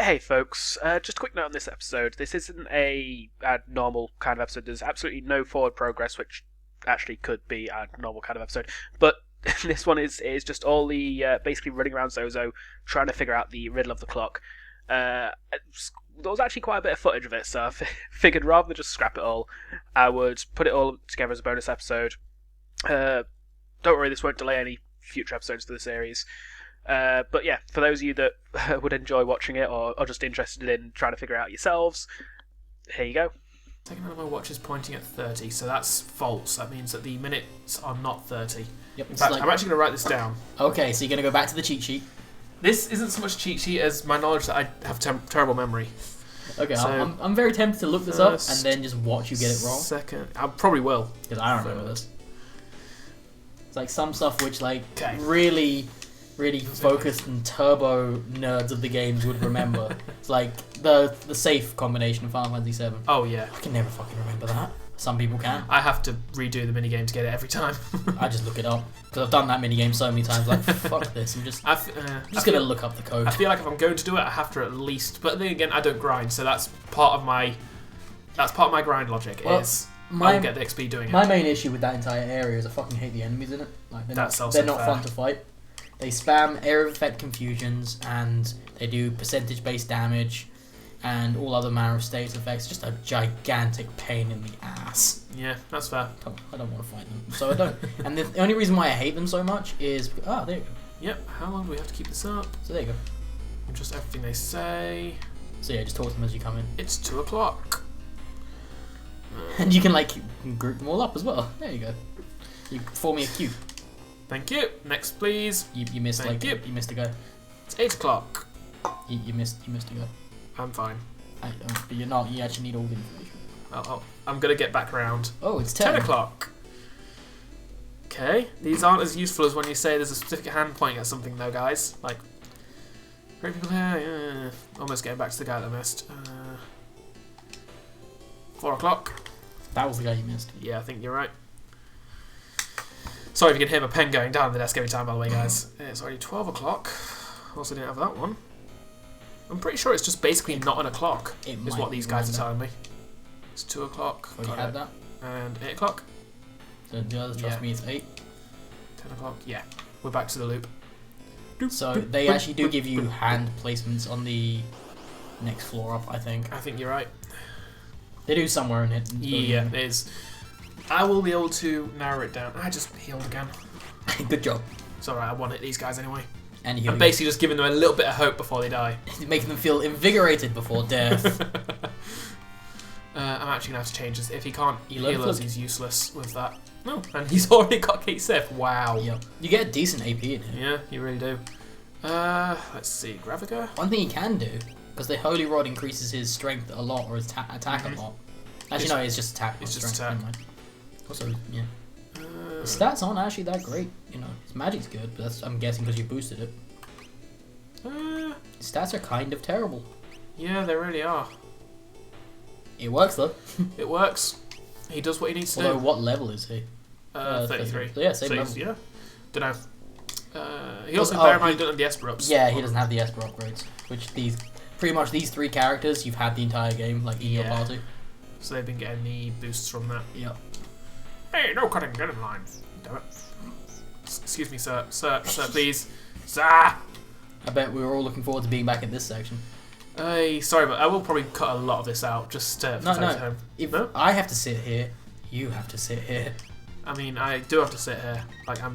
Hey folks, just a quick note on this episode. This isn't a normal kind of episode. There's absolutely no forward progress, which actually could be a normal kind of episode. But this one is just all the basically running around Zozo, trying to figure out the riddle of the clock. There was actually quite a bit of footage of it, so I figured rather than just scrap it all, I would put it all together as a bonus episode. Don't worry, this won't delay any future episodes for the series. But yeah, for those of you that would enjoy watching it or are just interested in trying to figure it out yourselves, here you go. Second one of my watch is pointing at 30, so that's false. That means that the minutes are not 30. Yep. In fact, I'm actually going to write this down. Okay, so you're going to go back to the cheat sheet. This isn't so much cheat sheet as my knowledge that I have terrible memory. Okay, So, I'm very tempted to look this up and then just watch you get it wrong. Second, I probably will. Because I don't remember this. It's like some stuff which Okay. really focused and turbo nerds of the games would remember. It's like the safe combination of Final Fantasy VII. Oh yeah. I can never fucking remember that. Some people can. I have to redo the minigame to get it every time. I just look it up. Because I've done that minigame so many times, like, fuck this. I'm just going to look up the code. I feel like if I'm going to do it, I have to at least... But then again, I don't grind, so that's part of my grind logic, Well, I'll get the XP doing it. My main issue with that entire area is I fucking hate the enemies in it. Like, they're not fun to fight. They spam area of effect confusions, and they do percentage-based damage, and all other manner of status effects. Just a gigantic pain in the ass. Yeah, that's fair. I don't want to fight them, so I don't. And the only reason why I hate them so much is... Ah, there you go. Yep, how long do we have to keep this up? So there you go. Just everything they say. So yeah, just talk to them as you come in. It's 2 o'clock. And you can, like, group them all up as well. There you go. You form me a queue. Thank you. Next, please. You missed, Thank you. You missed a go. It's 8 o'clock. You missed a go. I'm fine. I don't, but you're not. You actually need all the information. I'm going to get back around. Oh, it's 10 o'clock. Okay. These aren't as useful as when you say there's a specific hand pointing at something, though, guys. Like, great people here. Yeah. Almost getting back to the guy that I missed. 4 o'clock. That was the guy you missed. Yeah, I think you're right. Sorry if you can hear my pen going down the desk every time, by the way, guys. It's already 12 o'clock. Also didn't have that one. I'm pretty sure it's just basically not an o'clock, is what these guys are telling me. It's 2 o'clock. Oh, you had that? And 8 o'clock. So the others trust me, it's 8. 10 o'clock. Yeah. We're back to the loop. So they actually do give you hand placements on the next floor up, I think. I think you're right. They do somewhere in it. Yeah, it is. I will be able to narrow it down. I just healed again. Good job. It's alright, I want it, these guys anyway. And you I'm basically just giving them a little bit of hope before they die. making them feel invigorated before death. I'm actually going to have to change this. If he can't You heal learn us, he's useless with that. No, and he's already got Kate Sif. Wow. Yep. You get a decent AP in here. Yeah, you really do. Let's see, Gravica? One thing he can do, because the Holy Rod increases his strength a lot, or his attack a lot. Actually, no, it's just attack. It's not just strength. attack. Never mind. Also, yeah. His stats aren't actually that great. You know, his magic's good, but that's, I'm guessing because you boosted it. His stats are kind of terrible. Yeah, they really are. It works though. It works. He does what he needs to Although, do. what level is he? 33. So yeah, same So level. yeah. Don't know. He also, bear in mind, doesn't have the Esper ups. Yeah, he doesn't have the Esper upgrades. Which pretty much these 3 characters you've had the entire game, like in your party. So they've been getting the boosts from that. Yep. Hey, no cutting, get in line. Damn it. Excuse me, sir. Sir, please. Sir! I bet we were all looking forward to being back in this section. Sorry, but I will probably cut a lot of this out, just for time at home. If No? I have to sit here, you have to sit here. I mean, I do have to sit here. Like, I'm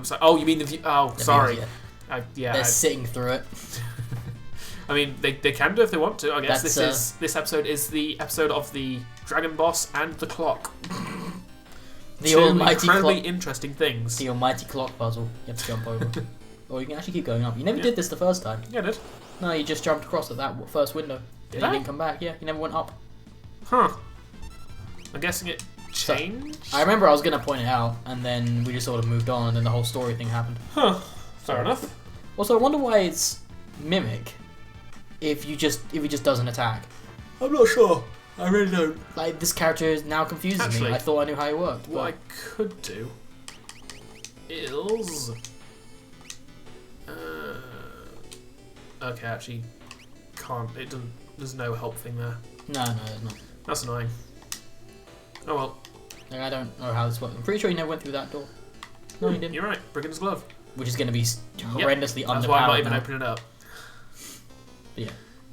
sorry. Oh, you mean the view? Oh, sorry. They're sitting through it. I mean, they can do if they want to. I guess this episode is the episode of the Dragon Boss and the clock. The Two almighty incredibly clock. interesting things. The almighty clock puzzle. You have to jump over. Or you can actually keep going up. You never did this the first time. Yeah, I did. No, you just jumped across at that first window. Did You I? didn't come back. Yeah, you never went up. Huh. I'm guessing it changed? I remember I was going to point it out, and then we just sort of moved on, and then the whole story thing happened. Huh. Fair enough. Also, I wonder why it's Mimic if he just doesn't attack. I'm not sure. I really don't. Like, this character now confuses Actually, me. I thought I knew how he worked. What I could do is... okay, actually, can't. It doesn't. There's no help thing there. No, there's not. That's annoying. Oh well. Like, I don't know how this works. I'm pretty sure he never went through that door. No, he didn't. You're right. Brigand's glove. Which is going to be horrendously underpowered. That's why I'm not even opening it up. Yeah.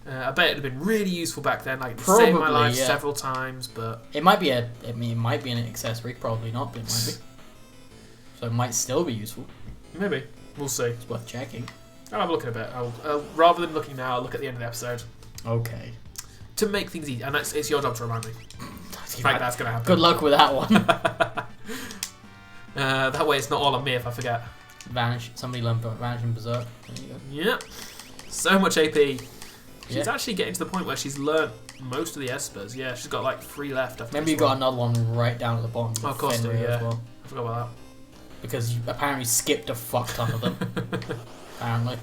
I bet it'd have been really useful back then. Like, it Probably, saved my life yeah. several times, but It might be it might be an accessory. Probably not, but it might be. So it might still be useful. maybe we'll see. It's worth checking. I'll have a look in a bit. I'll rather than looking now, I'll look at the end of the episode Okay. to make things easy. And it's your job to remind me. In fact, that's gonna happen. Good luck with that one. That way, it's not all on me if I forget. Vanish. Somebody learned about vanishing berserk. There you go. Yep. So much AP. She's Yeah. actually getting to the point where she's learnt most of the espers. Yeah, she's got like 3 left. After Remember, this you got one. another one right down at the bottom. Oh, of course, Fenrir yeah. as well. I forgot about Because you apparently skipped a fuck ton of them. that. Apparently.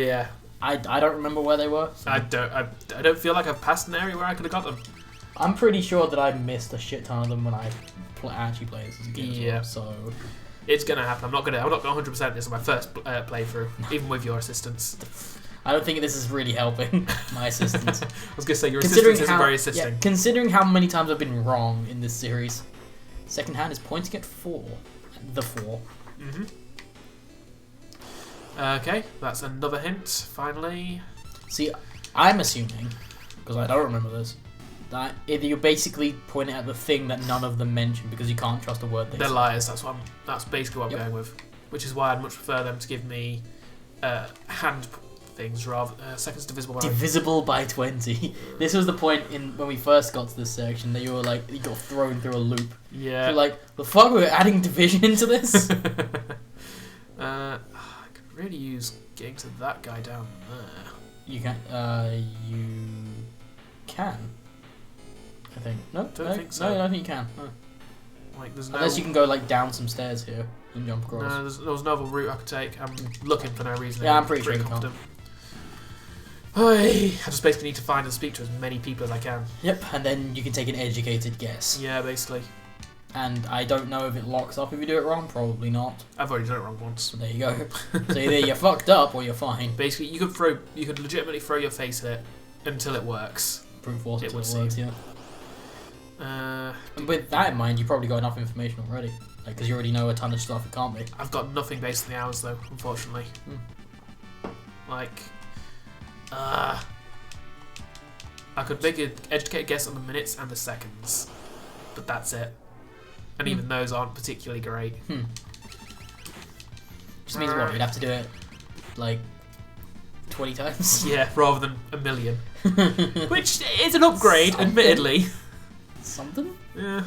Yeah. I don't remember where they were. So. I don't feel like I've passed an area where I could have got them. I'm pretty sure that I missed a shit ton of them when I actually played this as a kid. Yeah. As well, so It's gonna happen. I'm not gonna 100% this on my first playthrough, even with your assistance. I don't think this is really helping my assistance. I was gonna say your Considering assistance isn't very assisting. Yeah, considering how many times I've been wrong in this series, second hand is pointing at 4. The 4. Mhm. Okay, that's another hint. Finally. See, I'm assuming, because I don't remember this, that either you're basically pointing at the thing that none of them mention because you can't trust a word they They're say. liars. That's basically what I'm Yep. going with. Which is why I'd much prefer them to give me hand things rather seconds divisible by. Divisible by 20. This was the point in when we first got to this section that you were like, you got thrown through a loop. Yeah. You're like, the fuck, we're adding division into this? I could really use getting to that guy down there. You can, I think. No, Don't think so. No, I don't think you can. No. Like, there's no. Unless you can go like down some stairs here and jump across. No, there was no other route I could take. I'm looking for no reason. Yeah, I'm pretty sure you can't. confident. I just basically need to find and speak to as many people as I can. Yep, and then you can take an educated guess. Yeah, basically. And I don't know if it locks up if you do it wrong. Probably not. I've already done it wrong once. So there you go. So either you're fucked up or you're fine. Basically, you could legitimately throw your face at it until it works. Brute force It until would it works, yeah. And with that in mind, you probably got enough information already. Like, because you already know a ton of stuff it can't be. I've got nothing based on the hours though, unfortunately. Like, I could make an educated guess on the minutes and the seconds, but that's it. And even those aren't particularly great. Just means what? You'd have to do it like 20 times. Yeah, rather than a million, which is an upgrade, admittedly. Something. Yeah,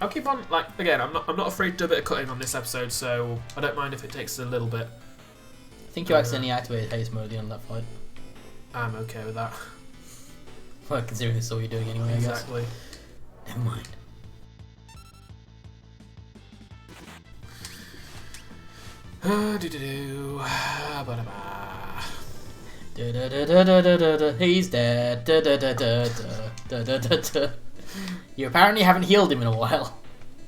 I'll keep on. Like again, I'm not afraid to do a bit of cutting on this episode, so I don't mind if it takes a little bit. I think you accidentally activated haste mode at the end of that fight. I'm okay with that. Well, considering this is all you're doing anyway, I guess. Exactly. Never mind. He's dead. You apparently haven't healed him in a while.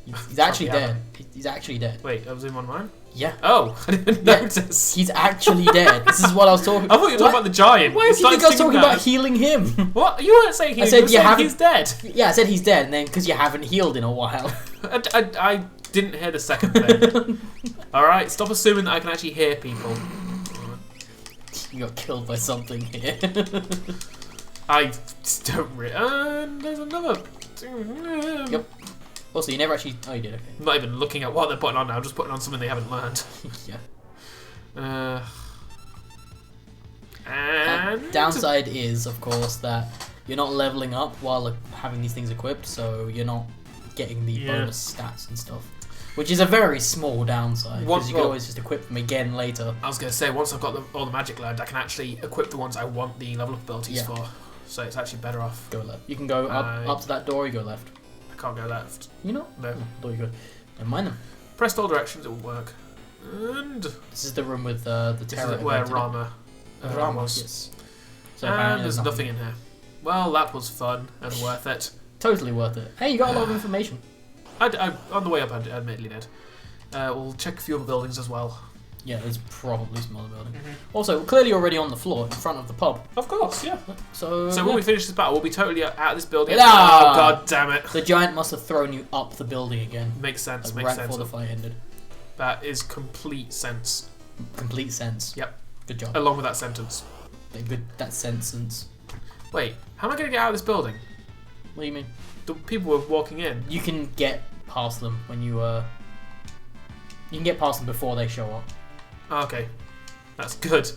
He's actually dead. He's actually dead. Wait, I was in one of mine? Yeah. Oh, I didn't notice. He's actually dead. This is what I was talking about. I thought you were talking about the giant. Why did you think I was talking about healing him? What? You weren't saying healing, I said you were saying haven't- he's dead. Yeah, I said he's dead, and then because you haven't healed in a while. I didn't hear the second thing. Alright, stop assuming that I can actually hear people. You got killed by something here. I don't really... there's another... Yep. Also, you never actually... Oh, you did, okay. I'm not even looking at what they're putting on now, I'm just putting on something they haven't learned. Yeah. And... Downside is, of course, that you're not leveling up while having these things equipped, so you're not getting the bonus stats and stuff. Which is a very small downside, because you can always just equip them again later. I was going to say, once I've got all the magic learned, I can actually equip the ones I want the level up abilities for. So it's actually better off. Go left. You can go up to that door, you go left. I can't go left. You know? No. Thought you could. Never mind them. Pressed all directions, it will work. And... This is the room with the terror. This is where Rama was. Yes. So And there's nothing in here. Well, that was fun and worth it. Totally worth it. Hey, you got a lot of information. I on the way up, I admittedly did. We'll check a few other buildings as well. Yeah, there's probably some other building. Also, clearly already on the floor in front of the pub. Of course, yeah. So when we finish this battle, we'll be totally out of this building. Ah! Oh, god damn it. The giant must have thrown you up the building again. Makes sense, like, right before the fight ended. That is complete sense. Complete sense. Yep. Good job. Along with that sentence. That sentence. Wait, how am I going to get out of this building? What do you mean? The people were walking in. You can get past them when you You can get past them before they show up. Oh, okay. That's good.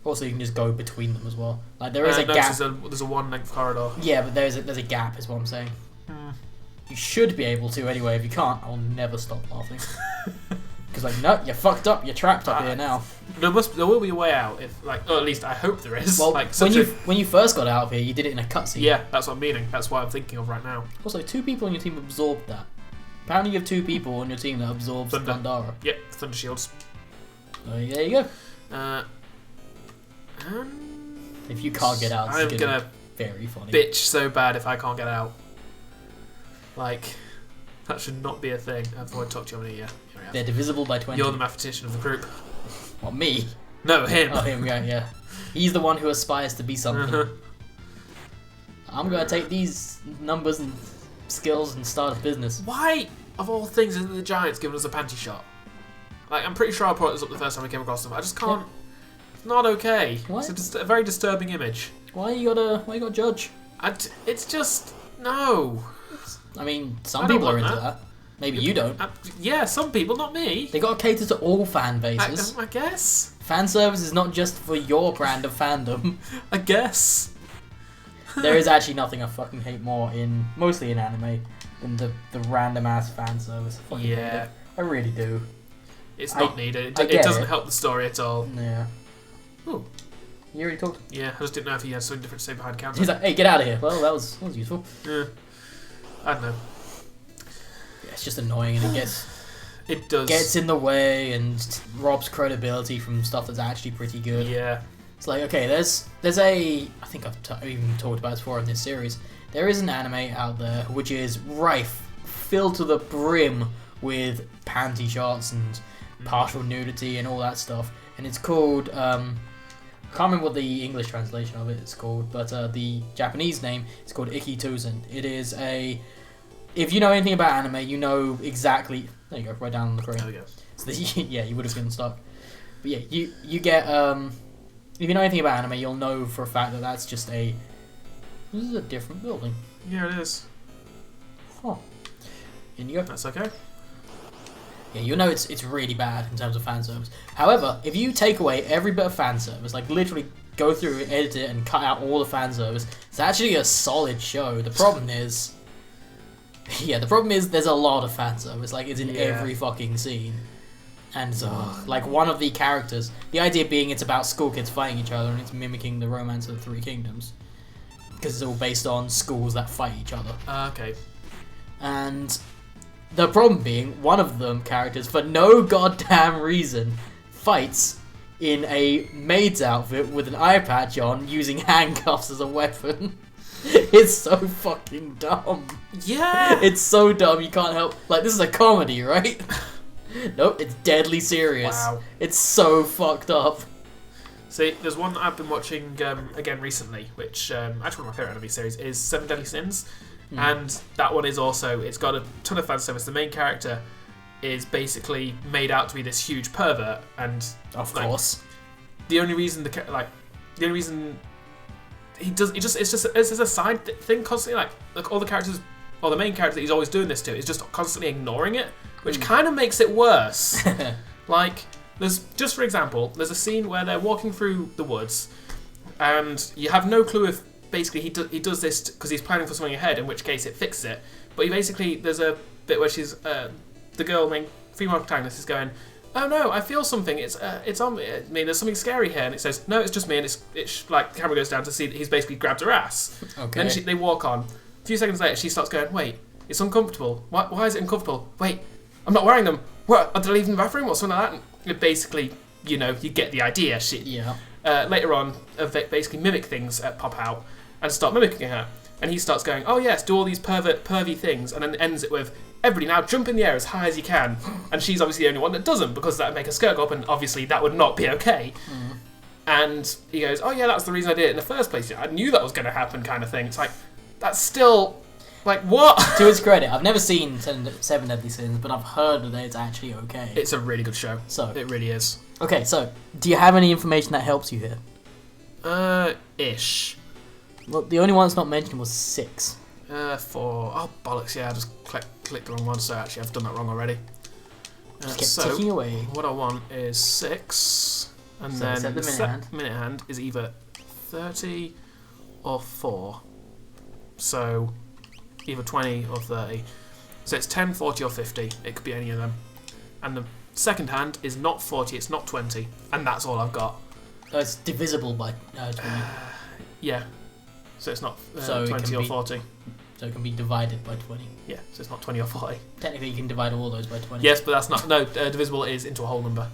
Also, you can just go between them as well. Like there is a gap. There's a one-length corridor. Yeah, but there's a gap, is what I'm saying. You should be able to anyway. If you can't, I'll never stop laughing. Because like, no, you're fucked up. You're trapped up here now. There will be a way out. If like, or at least I hope there is. Well, like, when you first got out of here, you did it in a cutscene. Yeah, that's what I'm meaning. That's what I'm thinking of right now. Also, 2 people on your team absorbed that. Apparently, you have 2 people on your team that absorbs Gandara. Yep, Thunder Shields. There you go. If you can't get out, I'm gonna very funny. Bitch so bad if I can't get out. Like, that should not be a thing. I've already talked to you on here. They're divisible by 20. You're the mathematician of the group. What, me? No, him. Oh, him, yeah. He's the one who aspires to be something. I'm gonna take these numbers and skills and start a business. Why, of all things, isn't the Giants giving us a panty shot? Like, I'm pretty sure I brought this up the first time we came across them. I just can't. Yeah. It's not okay. What? It's a very disturbing image. Why you gotta judge? It's just no. I mean, some people are into that. Maybe you don't. Yeah, some people, not me. They gotta cater to all fan bases. I guess. Fan service is not just for your brand of fandom. I guess. There is actually nothing I fucking hate more mostly in anime, than the random ass fan service. Yeah. I really do. It's not needed. It doesn't help the story at all. Yeah. Ooh. You already talked? Yeah, I just didn't know if he had something different to say behind the counter. He's like, hey, get out of here. Well, that was useful. Yeah. I don't know. Yeah, it's just annoying and it does. Gets in the way and robs credibility from stuff that's actually pretty good. Yeah. It's like, okay, there's I think I've even talked about this before in this series. There is an anime out there which is rife, filled to the brim with panty shots and partial nudity and all that stuff. And it's called, I can't remember what the English translation of it is called, but the Japanese name is called Ikituzen. It is if you know anything about anime, you know exactly. There you go, right down on the screen. There we go. So yeah, you would have been stuck. But yeah, you get if you know anything about anime, you'll know for a fact that that's just this is a different building. Yeah, it is. Huh. In you go. That's okay. Yeah, you'll know it's really bad in terms of fan service. However, if you take away every bit of fan service, like literally go through, edit it, and cut out all the fan service, it's actually a solid show. The problem is, there's a lot of fan service. Like it's in every fucking scene, and like one of the characters. The idea being it's about school kids fighting each other, and it's mimicking the Romance of the Three Kingdoms, because it's all based on schools that fight each other. Okay. And the problem being, one of them characters, for no goddamn reason, fights in a maid's outfit with an eye patch on, using handcuffs as a weapon. It's so fucking dumb. Yeah! It's so dumb, you can't help. Like, this is a comedy, right? Nope, it's deadly serious. Wow. It's so fucked up. See, there's one that I've been watching again recently, which actually one of my favourite anime series is Seven Deadly Sins. And that one is also, it's got a ton of fan service. The main character is basically made out to be this huge pervert, and of course, the only reason it's just a side thing constantly. Like all the characters, or the main character that he's always doing this to, is just constantly ignoring it, which kind of makes it worse. Like, just for example, there's a scene where they're walking through the woods, and you have no clue if. Basically, he does this because he's planning for something ahead, in which case it fixes it. But there's a bit where she's the girl, main female protagonist, is going, "Oh no, I feel something. It's on me. I mean, there's something scary here." And it says, "No, it's just me." And it's like the camera goes down to see that he's basically grabbed her ass. Okay. Then they walk on. A few seconds later, she starts going, "Wait, it's uncomfortable. Why is it uncomfortable? Wait, I'm not wearing them. What? Did I leave them in the bathroom or something like that?" And it basically, you get the idea. Later on, basically mimic things pop out and start mimicking her. And he starts going, "Oh yes, do all these pervy things," and then ends it with, everybody now jump in the air as high as you can. And she's obviously the only one that doesn't, because that would make her skirt go up, and obviously that would not be okay. And he goes, oh yeah, that's the reason I did it in the first place. I knew that was going to happen, kind of thing. It's like, that's still, like, what? To its credit, I've never seen Seven Deadly Sins, but I've heard that it's actually okay. It's a really good show. So it really is. Okay, so do you have any information that helps you here? Ish. Well, the only one that's not mentioned was 6. 4. Oh, bollocks, yeah, I just clicked the wrong one, so actually I've done that wrong already. Just kept ticking away. What I want is 6, and so then the minute hand is either 30 or 4. So either 20 or 30. So it's 10, 40 or 50. It could be any of them. And the second hand is not 40, it's not 20. And that's all I've got. Oh, it's divisible by 20. Yeah. So it's not so 20 or 40. So it can be divided by 20. Yeah, so it's not 20 or 40. Technically, you can divide all those by 20. Yes, but that's not... No, divisible is into a whole number.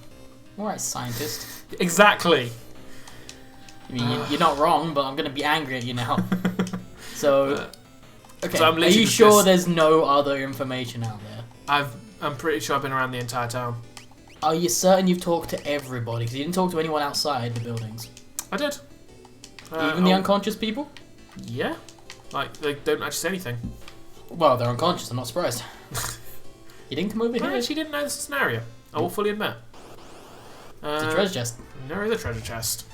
Alright, scientist. Exactly. I mean, you're not wrong, but I'm going to be angry at you now. So... Okay, so are you sure there's no other information out there? I'm pretty sure I've been around the entire town. Are you certain you've talked to everybody? Because you didn't talk to anyone outside the buildings. I did. Even the unconscious people? Yeah. Like, they don't actually say anything. Well, they're unconscious, I'm not surprised. You didn't come over here? I actually didn't know the scenario. I will fully admit. It's a treasure chest. There is a treasure chest.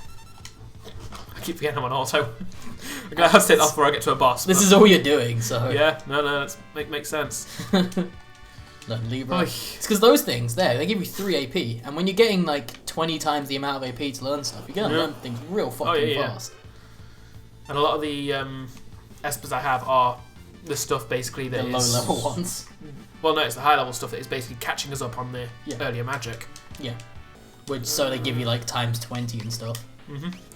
I keep forgetting I'm on auto. I'm going to have to take that off before I get to a boss. This is all you're doing, so... Yeah, no, it makes sense. No, Libra. It's because those things, they give you 3 AP, and when you're getting like 20 times the amount of AP to learn stuff, you're going to learn things real fucking fast. And a lot of the espers I have are the stuff basically that the is... low-level ones. Well, no, it's the high-level stuff that is basically catching us up on the earlier magic. Yeah. Which, so they give you like times 20 and stuff.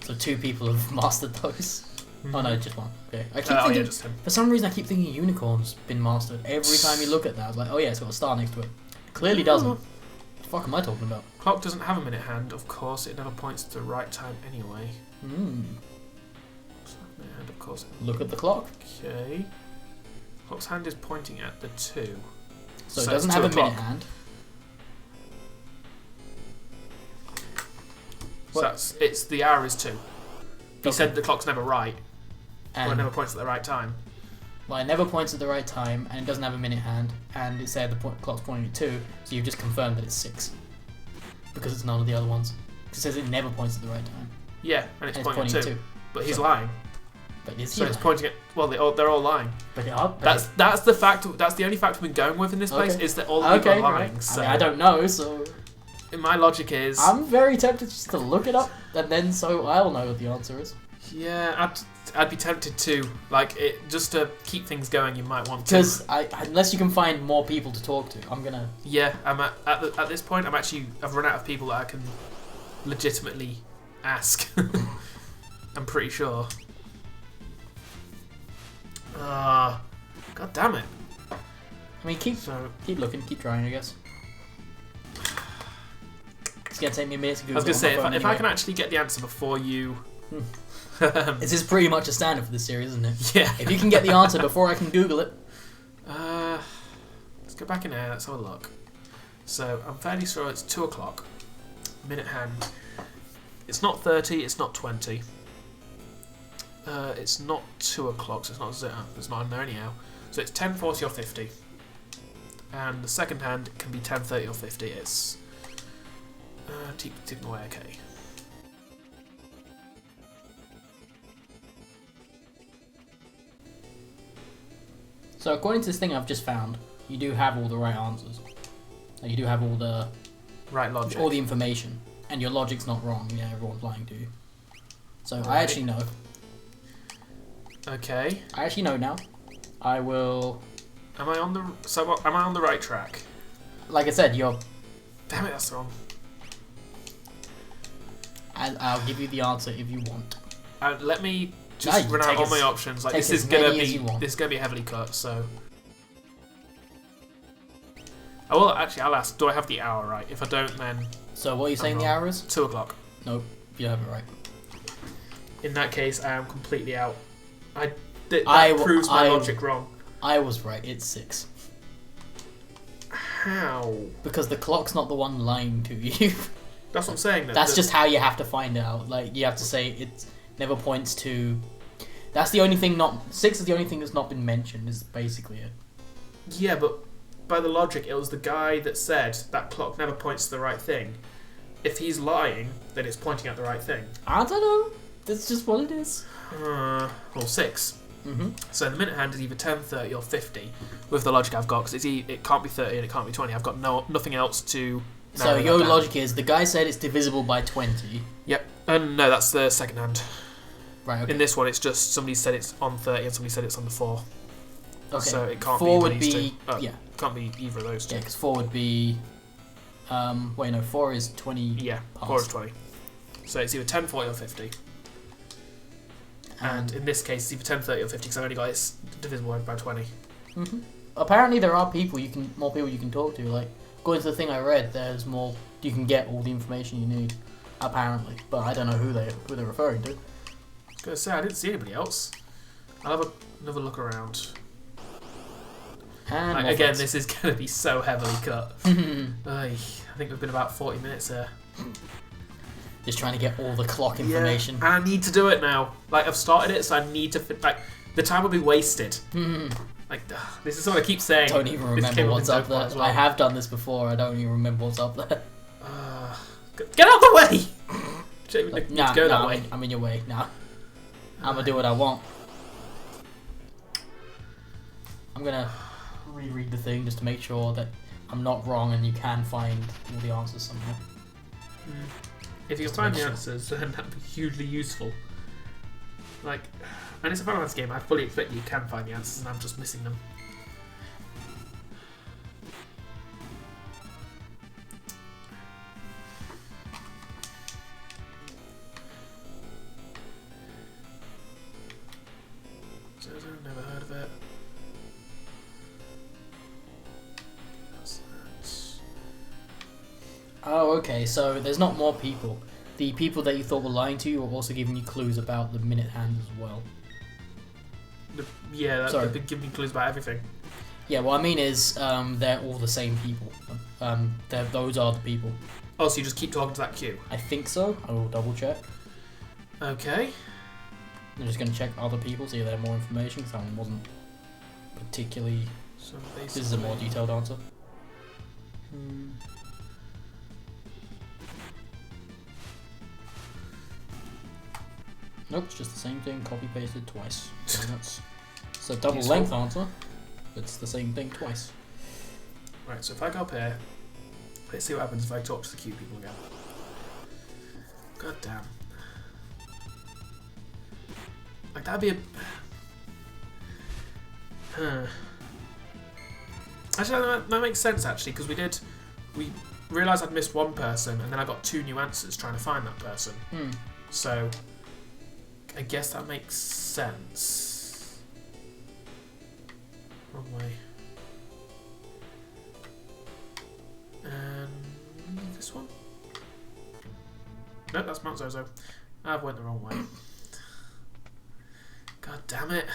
So 2 people have mastered those. Oh no, just 1. Okay. I keep thinking, just him. for some reason I keep thinking unicorn's been mastered. Every time you look at that, I was like, oh yeah, it's got a star next to it. Clearly doesn't. What the fuck am I talking about? Clock doesn't have a minute hand, of course. It never points to the right time anyway. Minute hand, of course. Look at the clock. Okay. Clock's hand is pointing at the 2. So it doesn't have a minute hand. So it's the hour is 2. He said the clock's never right. Well, it never points at the right time. Well, it never points at the right time, and it doesn't have a minute hand, and it said the clock's pointing at 2, so you've just confirmed that it's 6. Because it's none of the other ones. It says it never points at the right time. Yeah, and it's pointing at 2. But he's lying. But is he so it's pointing at... Well, they're all lying. But they are. That's the fact. That's the only fact we've been going with in this place, is that all the people are lying. Right. So I mean, I don't know, so... My logic is... I'm very tempted just to look it up, and then so I'll know what the answer is. Yeah, I'd be tempted to. Like, just to keep things going, you might want to. Because unless you can find more people to talk to, I'm gonna... Yeah, I'm at this point, I've run out of people that I can legitimately ask. I'm pretty sure. God damn it. I mean, keep looking, keep trying, I guess. It's gonna take me a minute to Google. I was gonna say, if I can actually get the answer before you... This is pretty much a standard for this series, isn't it? Yeah. If you can get the answer before I can Google it. Let's go back in there, let's have a look. So, I'm fairly sure it's 2 o'clock. Minute hand. It's not 30, it's not 20. It's not 2 o'clock, so it's not zero. It's not in there anyhow. So it's 10, 40 or 50. And the second hand can be 10, 30 or 50. It's... ticking away, okay. So according to this thing I've just found, you do have all the right answers. You do have all the... Right logic. All the information. And your logic's not wrong. Yeah, everyone's lying to you. So I actually know. Okay. I actually know now. I will... Am I on the right track? Like I said, you're... Damn it, that's wrong. I'll give you the answer if you want. Let me just run out all my options. Like, this is gonna be heavily cut. So, I'll ask. Do I have the hour right? If I don't, then. So what are you saying the hour is? 2 o'clock. Nope, you have it right. In that case, I am completely out. That proves my logic wrong. I was right. It's 6. How? Because the clock's not the one lying to you. That's what I'm saying. That's just how you have to find out. Like, you have to say it never points to... That's the only thing not... 6 is the only thing that's not been mentioned, is basically it. Yeah, but by the logic, it was the guy that said that clock never points to the right thing. If he's lying, then it's pointing at the right thing. I don't know. That's just what it is. Well, 6. Mm-hmm. So the minute hand is either 10, 30, or 50, with the logic I've got, because it can't be 30 and it can't be 20. I've got nothing else to... So your logic is, the guy said it's divisible by 20. Yep. No, that's the second hand. Right, okay. In this one, it's just somebody said it's on 30 and somebody said it's on the 4. Okay. So it can't 4 be would these be... two. Yeah. It can't be either of those two. Yeah, because 4 would be... wait, no, 4 is 20 Yeah, past. 4 is 20. So it's either 10, 40, or 50. And in this case, it's either 10, 30, or 50, because I've only got it's divisible by 20. Mm-hmm. Apparently there are more people you can talk to. Like, according to the thing I read, there's more... You can get all the information you need, apparently. But I don't know who they're referring to. I was going to say, I didn't see anybody else. I'll have another look around. And again, this is going to be so heavily cut. I think we've been about 40 minutes here. Just trying to get all the clock information. Yeah, and I need to do it now. Like, I've started it, so I need to... Like, the time will be wasted. Like, this is what I keep saying. I don't even remember what's up there. Well. I have done this before. I don't even remember what's up there. Get out of the way! Like, need to go that way. I'm in your way. Nah. I'm gonna do what I want. I'm gonna reread the thing just to make sure that I'm not wrong and you can find all the answers somehow. If you can find the answers, then that'd be hugely useful. Like, and it's a Final Fantasy game, I fully expect you can find the answers and I'm just missing them. Zozo, never heard of it. Oh, okay, so there's not more people. The people that you thought were lying to you are also giving you clues about the minute hand as well. They've been giving me clues about everything. Yeah, what I mean is, they're all the same people. Those are the people. Oh, so you just keep talking to that queue? I think so. I will double check. Okay. I'm just going to check other people, see if they have more information, because that one wasn't particularly... So this is a more detailed answer. Nope, it's just the same thing, copy-pasted twice. So that's it's a double length answer. It's the same thing twice. Right, so if I go up here, let's see what happens if I talk to the queue people again. God damn. Like, that'd be a... Actually, that makes sense, actually, because we realised I'd missed one person, and then I got 2 new answers trying to find that person. So... I guess that makes sense. Wrong way. And this one? No, that's Mount Zozo. I've went the wrong way. God damn it.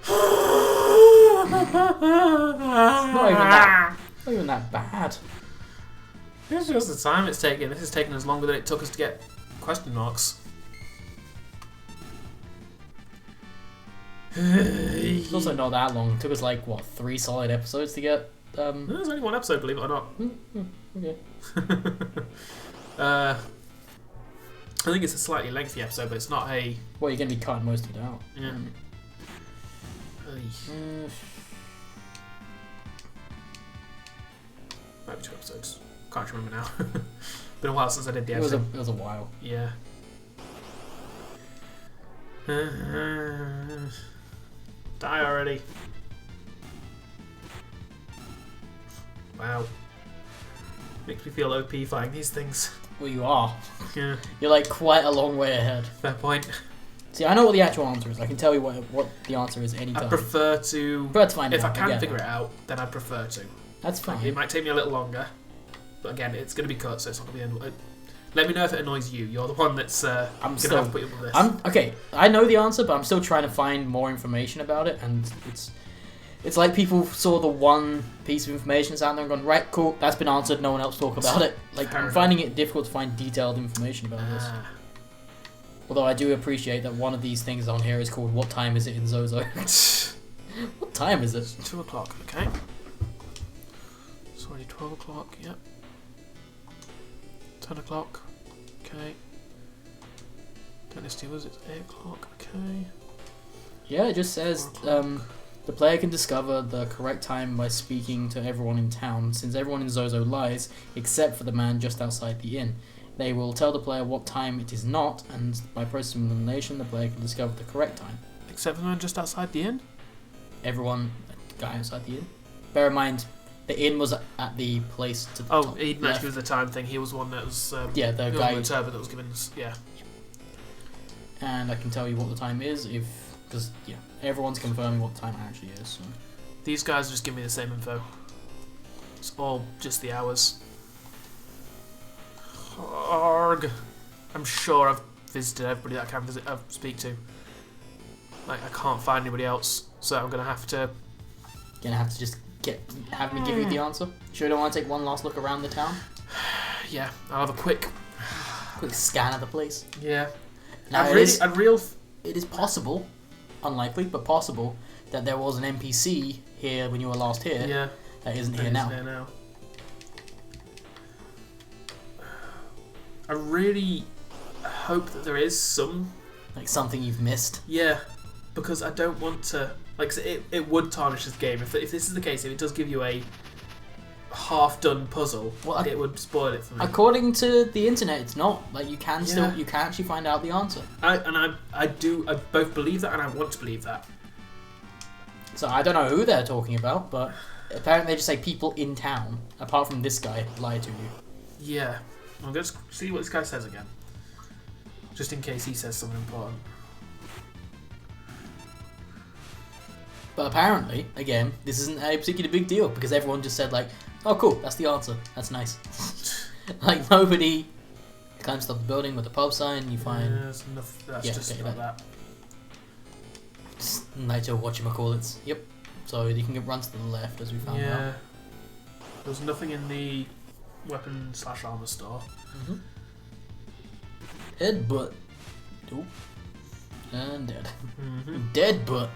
It's not even that bad. It's just the time it's taken. This has taken us longer than it took us to get question marks. It's also not that long. It took us like, what, 3 solid episodes to get... There's only 1 episode, believe it or not. Okay. I think it's a slightly lengthy episode, but it's not a... Well, you're going to be cutting most of it out. Yeah. Might be 2 episodes. Can't remember now. Been a while since I did the editing. It was a while. Yeah. Die already. Wow. Makes me feel OP fighting these things. Well, you are. Yeah. You're like quite a long way ahead. Fair point. See, I know what the actual answer is. I can tell you what the answer is anytime. I prefer to... find if out. I can figure it out, then I'd prefer to. That's fine. Like, it might take me a little longer. But again, it's going to be cut, so it's not going to be... Let me know if it annoys you. You're the one that's going to have to put up with this. Okay, I know the answer, but I'm still trying to find more information about it, and It's like people saw the one piece of information that's out there and gone, right, cool, that's been answered, no one else talk about it. Like, I'm finding it difficult to find detailed information about this. Although I do appreciate that one of these things on here is called What Time Is It in Zozo? What time is it? 2 o'clock, okay. It's already 12 o'clock, yep. 10 o'clock, okay. Dynasty was it 8 o'clock, okay. Yeah, it just says the player can discover the correct time by speaking to everyone in town, since everyone in Zozo lies, except for the man just outside the inn. They will tell the player what time it is not, and by process of elimination, the player can discover the correct time. Except for the man just outside the inn? Everyone, the guy outside the inn. Bear in mind, the inn was at the place to the top. He actually was the time thing. He was one that was... the guy... the turban that was given... Yeah. And I can tell you what the time is because everyone's confirming what the time actually is. So. These guys just give me the same info. It's all just the hours. Arg. I'm sure I've visited everybody that I can speak to. Like, I can't find anybody else, so I'm gonna have to just have me give you the answer. Sure, don't want to take one last look around the town. Yeah, I'll have a quick scan of the place. Yeah. Now it is possible, unlikely, but possible, that there was an NPC here when you were last here. Yeah. That isn't here now. I really hope that there is something you've missed. Yeah, because I don't want to. It would tarnish this game if this is the case. If it does give you a half-done puzzle, it would spoil it for me. According to the internet, it's not. Like, you can actually find out the answer. I both believe that and I want to believe that. So I don't know who they're talking about, but apparently they just say people in town, apart from this guy, lie to you. Yeah. I'm going to see what this guy says again. Just in case he says something important. But apparently, again, this isn't a particularly big deal because everyone just said, like, oh cool, that's the answer. That's nice. Like, nobody climbs up the building with a pub sign, you find... Yeah, that's enough. That's just about that. Naito whatchamacallits. Yep. So you can run to the left as we found out. Yeah. There's nothing in the weapon/armor store. Headbutt. Ooh. And dead. Dead butt.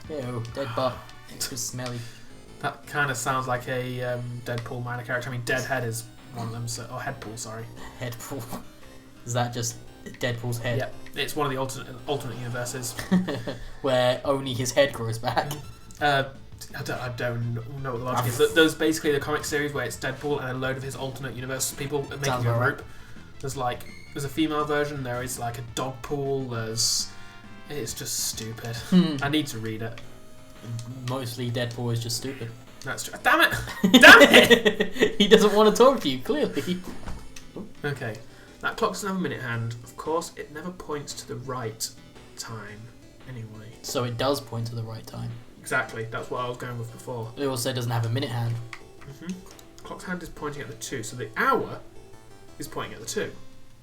Ew, dead butt. It's just smelly. That kind of sounds like a Deadpool minor character. I mean, Deadhead is one of them. Or Headpool, sorry. Headpool. Is that just Deadpool's head? Yep. It's one of the alternate universes. Where only his head grows back. I don't know what the logic is. There's basically the comic series where it's Deadpool and a load of his alternate universe people making a group. There's a female version. There is like a dog pool. It's just stupid. I need to read it. Mostly Deadpool is just stupid. That's true. Damn it! Damn it! He doesn't want to talk to you, clearly. Okay. That clock doesn't have a minute hand. Of course, it never points to the right time. Anyway. So it does point to the right time. Exactly. That's what I was going with before. It also doesn't have a minute hand. Clock's hand is pointing at the 2, so the hour is pointing at the 2,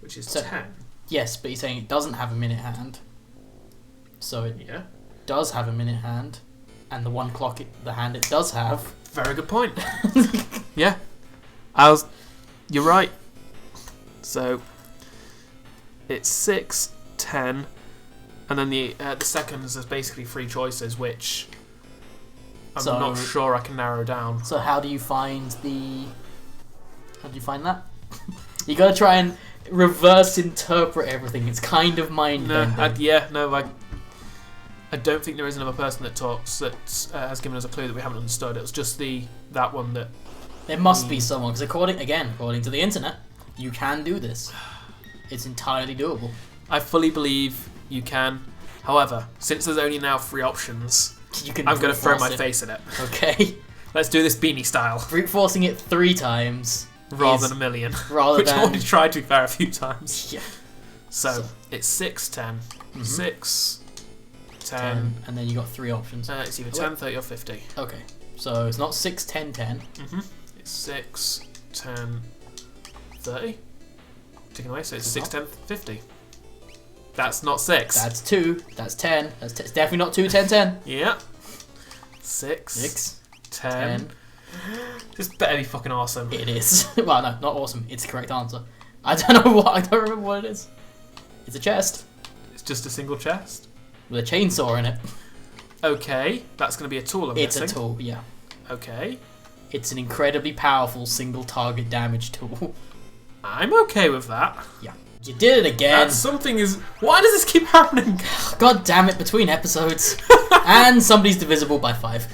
which is 10. Yes, but he's saying it doesn't have a minute hand. So it does have a minute hand, and the one clock, the hand it does have. Very good point. Yeah, you're right. So it's 6, 10, and then the seconds is basically 3 choices, which I'm not sure I can narrow down. So how do you find that? You gotta try and reverse interpret everything. It's kind of mind-bending. I don't think there is another person that talks that has given us a clue that we haven't understood. It was just that one that... There must be someone, because according to the internet, you can do this. It's entirely doable. I fully believe you can. However, since there's only now 3 options, I'm going to throw my face at it. Okay. Let's do this beanie style. Brute forcing it 3 times. Rather than a million. Which I already tried to be fair a few times. Yeah. So it's 6, 10. 6... 10, and then you got 3 options. It's either 10, 30 or 50. Okay, so it's not 6, 10, 10. It's 6, 10, 30. Taken away, so it's 6, 10, 50. That's not 6. That's 2. That's 10. It's definitely not 2, 10, 10. Yeah. 6, 10. This better be fucking awesome. It is. Well, no, not awesome. It's the correct answer. I don't know what. I don't remember what it is. It's a chest. It's just a single chest with a chainsaw in it. Okay, that's going to be a tool. I'm guessing. It's a tool. Yeah. Okay. It's an incredibly powerful single target damage tool. I'm okay with that. Yeah. You did it again. Something is. Why does this keep happening? God damn it! Between episodes, and somebody's divisible by 5.